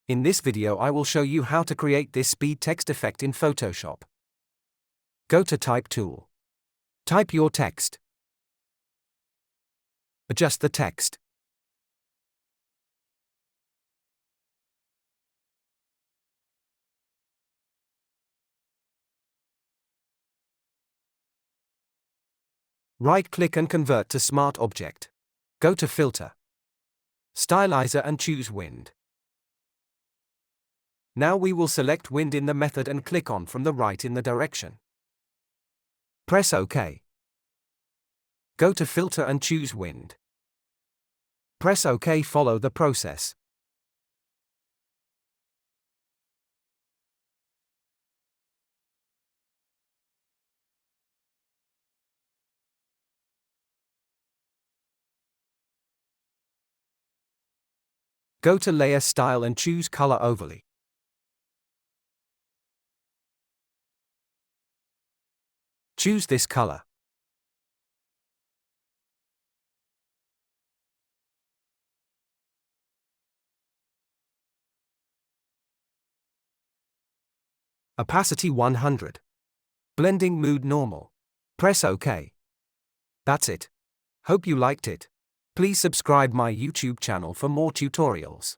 In this video I will show you how to create this speed text effect in Photoshop. Go to Type tool. Type your text. Adjust the text. Right-click and convert to Smart Object. Go to Filter, Stylizer and choose Wind. Now we will select Wind in the method and click on from the right in the direction. Press OK. Go to Filter and choose Wind. Press OK. Follow the process. Go to Layer Style and choose Color Overlay. Choose this color. Opacity 100. Blending mode normal. Press OK. That's it. Hope you liked it. Please subscribe my YouTube channel for more tutorials.